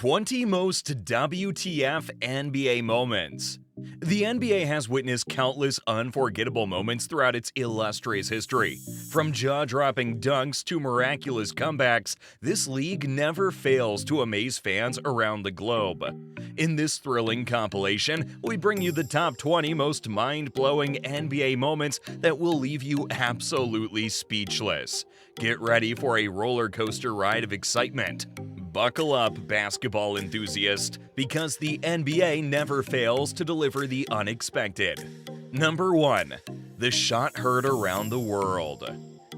20 most WTF NBA moments. The NBA has witnessed countless unforgettable moments throughout its illustrious history. From jaw-dropping dunks to miraculous comebacks, this league never fails to amaze fans around the globe. In this thrilling compilation, we bring you the top 20 most mind-blowing NBA moments that will leave you absolutely speechless. Get ready for a roller coaster ride of excitement. Buckle up, basketball enthusiast, because the NBA never fails to deliver the unexpected. Number 1. The shot heard around the world.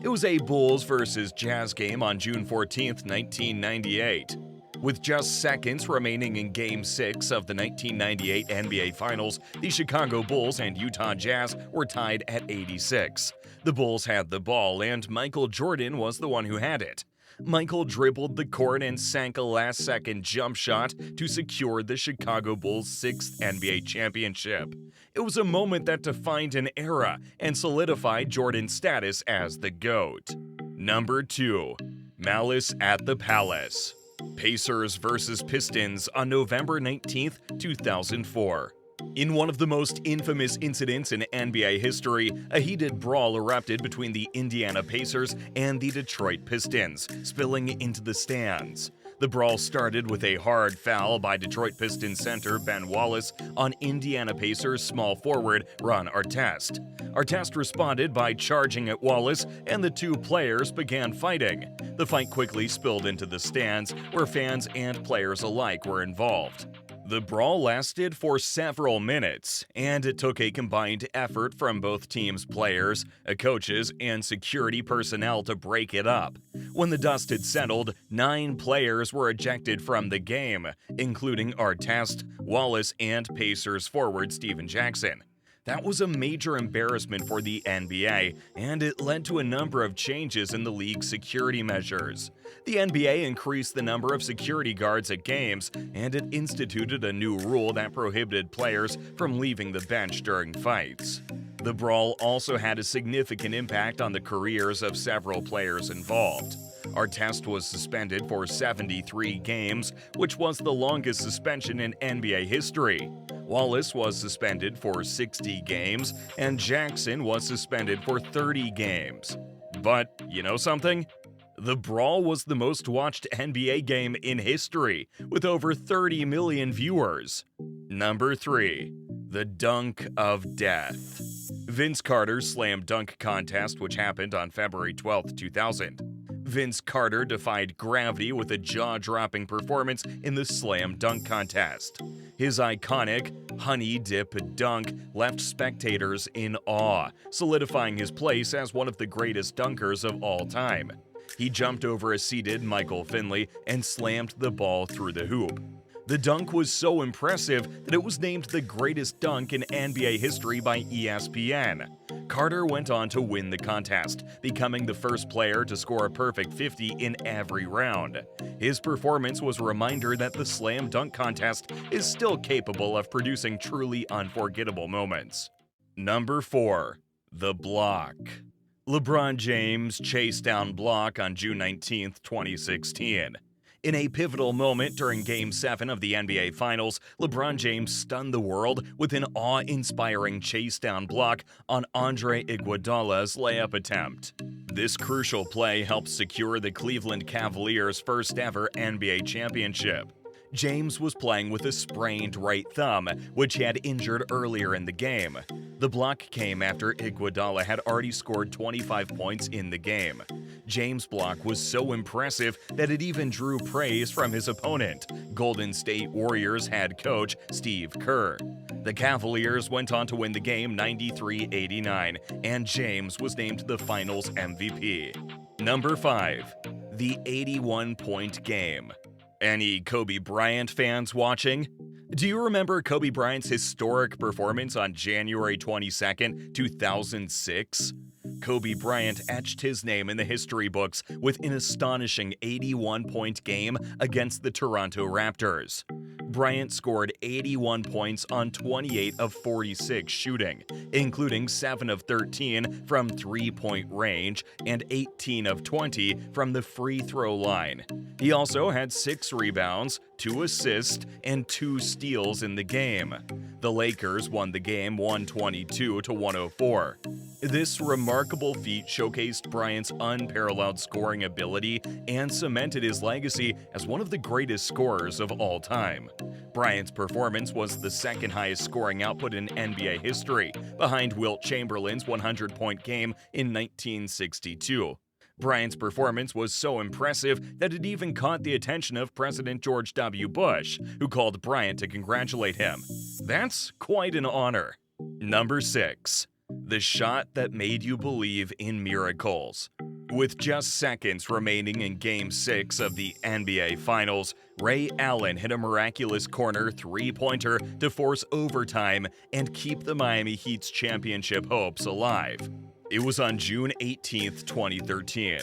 It was a Bulls vs. Jazz game on June 14, 1998. With just seconds remaining in Game 6 of the 1998 NBA Finals, the Chicago Bulls and Utah Jazz were tied at 86. The Bulls had the ball, and Michael Jordan was the one who had it. Michael dribbled the court and sank a last-second jump shot to secure the Chicago Bulls' 6th NBA championship. It was a moment that defined an era and solidified Jordan's status as the GOAT. Number 2. Malice at the Palace. Pacers vs. Pistons on November 19, 2004. In one of the most infamous incidents in NBA history, a heated brawl erupted between the Indiana Pacers and the Detroit Pistons, spilling into the stands. The brawl started with a hard foul by Detroit Pistons center Ben Wallace on Indiana Pacers small forward Ron Artest. Artest responded by charging at Wallace, and the two players began fighting. The fight quickly spilled into the stands, where fans and players alike were involved. The brawl lasted for several minutes, and it took a combined effort from both teams' players, coaches, and security personnel to break it up. When the dust had settled, 9 players were ejected from the game, including Artest, Wallace, and Pacers forward Stephen Jackson. That was a major embarrassment for the NBA, and it led to a number of changes in the league's security measures. The NBA increased the number of security guards at games, and it instituted a new rule that prohibited players from leaving the bench during fights. The brawl also had a significant impact on the careers of several players involved. Artest was suspended for 73 games, which was the longest suspension in NBA history. Wallace was suspended for 60 games, and Jackson was suspended for 30 games. But you know something? The brawl was the most watched NBA game in history, with over 30 million viewers. Number 3. The Dunk of Death. Vince Carter's slam dunk contest, which happened on February 12, 2000. Vince Carter defied gravity with a jaw-dropping performance in the slam dunk contest. His iconic honey dip dunk left spectators in awe, solidifying his place as one of the greatest dunkers of all time. He jumped over a seated Michael Finley and slammed the ball through the hoop. The dunk was so impressive that it was named the greatest dunk in NBA history by ESPN. Carter went on to win the contest, becoming the first player to score a perfect 50 in every round. His performance was a reminder that the slam dunk contest is still capable of producing truly unforgettable moments. Number 4. The Block. LeBron James chased down block on June 19, 2016. In a pivotal moment during Game 7 of the NBA Finals, LeBron James stunned the world with an awe-inspiring chase-down block on Andre Iguodala's layup attempt. This crucial play helped secure the Cleveland Cavaliers' first-ever NBA championship. James was playing with a sprained right thumb, which he had injured earlier in the game. The block came after Iguodala had already scored 25 points in the game. James' block was so impressive that it even drew praise from his opponent, Golden State Warriors head coach Steve Kerr. The Cavaliers went on to win the game 93-89, and James was named the Finals MVP. Number 5. The 81-point game. Any Kobe Bryant fans watching? Do you remember Kobe Bryant's historic performance on January 22, 2006? Kobe Bryant etched his name in the history books with an astonishing 81-point game against the Toronto Raptors. Bryant scored 81 points on 28 of 46 shooting, including 7 of 13 from three-point range and 18 of 20 from the free throw line. He also had 6 rebounds, 2 assists, and 2 steals in the game. The Lakers won the game 122-104. This remarkable feat showcased Bryant's unparalleled scoring ability and cemented his legacy as one of the greatest scorers of all time. Bryant's performance was the second highest scoring output in NBA history, behind Wilt Chamberlain's 100-point game in 1962. Bryant's performance was so impressive that it even caught the attention of President George W. Bush, who called Bryant to congratulate him. That's quite an honor. Number 6. The shot that made you believe in miracles. With just seconds remaining in Game 6 of the NBA Finals, Ray Allen hit a miraculous corner three-pointer to force overtime and keep the Miami Heat's championship hopes alive. It was on June 18, 2013.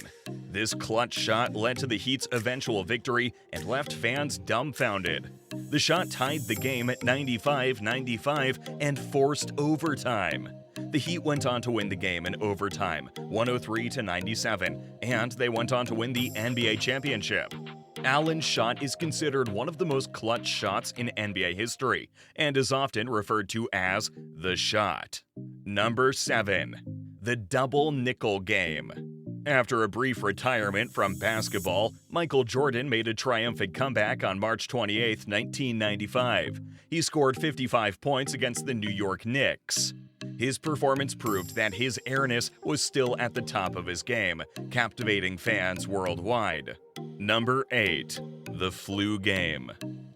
This clutch shot led to the Heat's eventual victory and left fans dumbfounded. The shot tied the game at 95-95 and forced overtime. The Heat went on to win the game in overtime, 103-97, and they went on to win the NBA championship. Allen's shot is considered one of the most clutch shots in NBA history and is often referred to as the shot. Number 7. The double nickel game. After a brief retirement from basketball, Michael Jordan made a triumphant comeback on March 28, 1995. He scored 55 points against the New York Knicks. His performance proved that his airness was still at the top of his game, captivating fans worldwide. Number 8. The flu game.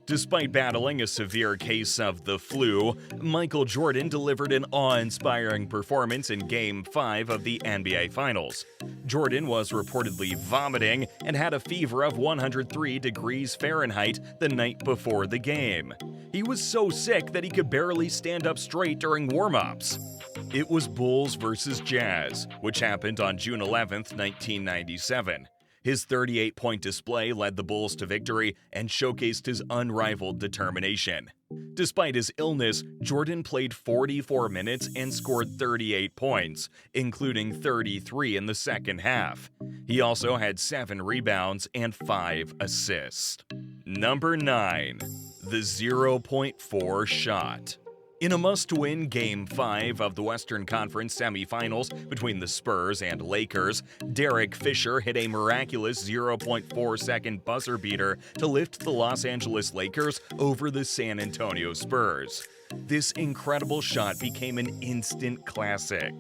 Despite battling a severe case of the flu, Michael Jordan delivered an awe-inspiring performance in Game 5 of the NBA Finals. Jordan was reportedly vomiting and had a fever of 103 degrees Fahrenheit the night before the game. He was so sick that he could barely stand up straight during warm-ups. It was Bulls versus Jazz, which happened on June 11, 1997. His 38-point display led the Bulls to victory and showcased his unrivaled determination. Despite his illness, Jordan played 44 minutes and scored 38 points, including 33 in the second half. He also had 7 rebounds and 5 assists. Number 9. The 0.4 shot. In a must-win Game 5 of the Western Conference semifinals between the Spurs and Lakers, Derek Fisher hit a miraculous 0.4-second buzzer beater to lift the Los Angeles Lakers over the San Antonio Spurs. This incredible shot became an instant classic.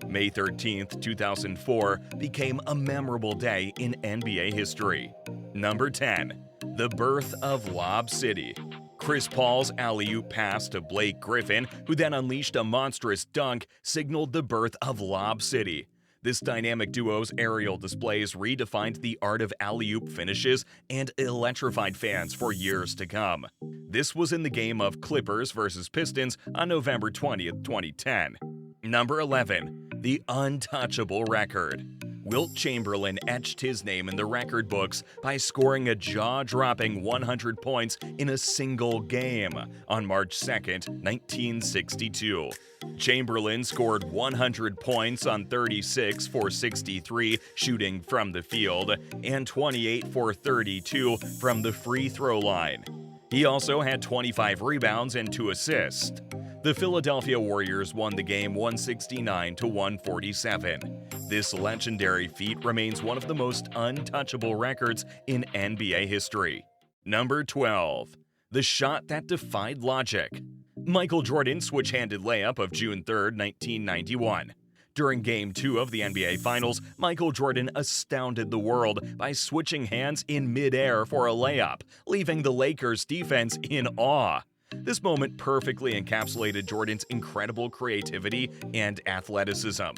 May 13, 2004 became a memorable day in NBA history. Number 10. The birth of Lob City. Chris Paul's alley-oop pass to Blake Griffin, who then unleashed a monstrous dunk, signaled the birth of Lob City. This dynamic duo's aerial displays redefined the art of alley-oop finishes and electrified fans for years to come. This was in the game of Clippers versus Pistons on November 20, 2010. Number 11. The untouchable record. Wilt Chamberlain etched his name in the record books by scoring a jaw-dropping 100 points in a single game on March 2, 1962. Chamberlain scored 100 points on 36 for 63 shooting from the field and 28 for 32 from the free throw line. He also had 25 rebounds and 2 assists. The Philadelphia Warriors won the game 169-147. This legendary feat remains one of the most untouchable records in NBA history. Number 12. The shot that defied logic. Michael Jordan's switch-handed layup of June 3, 1991. During Game 2 of the NBA Finals, Michael Jordan astounded the world by switching hands in midair for a layup, leaving the Lakers' defense in awe. This moment perfectly encapsulated Jordan's incredible creativity and athleticism.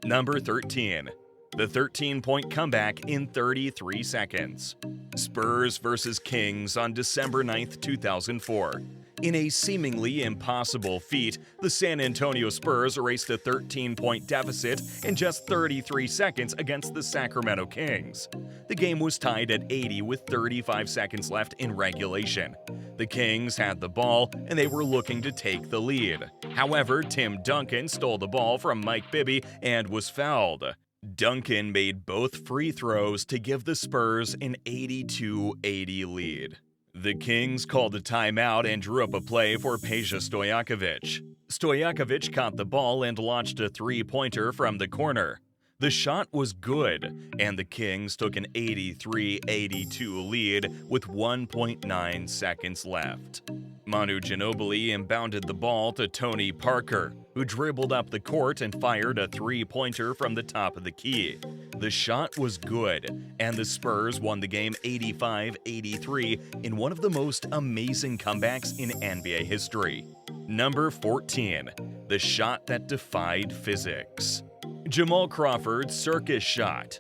Number 13. The 13-point comeback in 33 seconds. Spurs versus Kings on December 9, 2004. In a seemingly impossible feat, the San Antonio Spurs erased a 13-point deficit in just 33 seconds against the Sacramento Kings. The game was tied at 80 with 35 seconds left in regulation. The Kings had the ball, and they were looking to take the lead. However, Tim Duncan stole the ball from Mike Bibby and was fouled. Duncan made both free throws to give the Spurs an 82-80 lead. The Kings called a timeout and drew up a play for Peja Stojakovic. Stojakovic caught the ball and launched a three-pointer from the corner. The shot was good, and the Kings took an 83-82 lead with 1.9 seconds left. Manu Ginobili inbounded the ball to Tony Parker, who dribbled up the court and fired a three-pointer from the top of the key. The shot was good, and the Spurs won the game 85-83 in one of the most amazing comebacks in NBA history. Number 14. The shot that defied physics. Jamal Crawford's circus shot.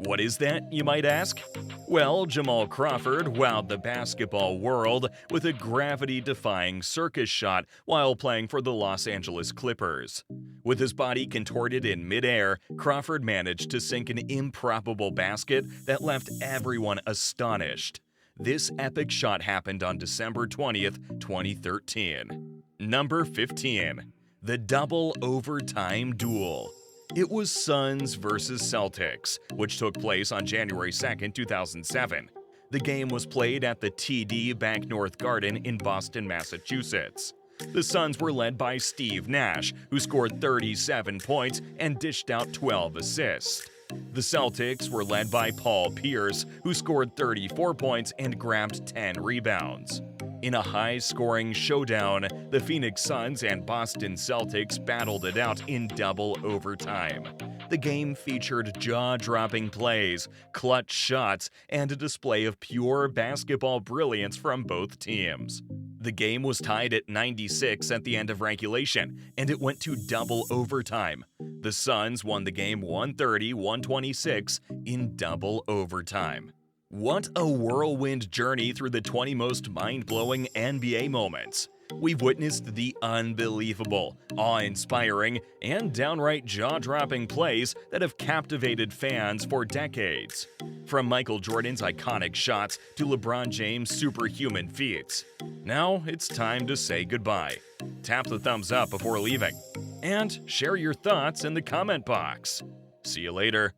What is that, you might ask? Well, Jamal Crawford wowed the basketball world with a gravity-defying circus shot while playing for the Los Angeles Clippers. With his body contorted in midair, Crawford managed to sink an improbable basket that left everyone astonished. This epic shot happened on December 20th, 2013. Number 15. The double overtime duel. It was Suns vs. Celtics, which took place on January 2, 2007. The game was played at the TD Bank North Garden in Boston, Massachusetts. The Suns were led by Steve Nash, who scored 37 points and dished out 12 assists. The Celtics were led by Paul Pierce, who scored 34 points and grabbed 10 rebounds. In a high-scoring showdown, the Phoenix Suns and Boston Celtics battled it out in double overtime. The game featured jaw-dropping plays, clutch shots, and a display of pure basketball brilliance from both teams. The game was tied at 96 at the end of regulation, and it went to double overtime. The Suns won the game 130-126 in double overtime. What a whirlwind journey through the 20 most mind-blowing NBA moments. We've witnessed the unbelievable, awe-inspiring, and downright jaw-dropping plays that have captivated fans for decades. From Michael Jordan's iconic shots to LeBron James' superhuman feats. Now it's time to say goodbye. Tap the thumbs up before leaving. And share your thoughts in the comment box. See you later.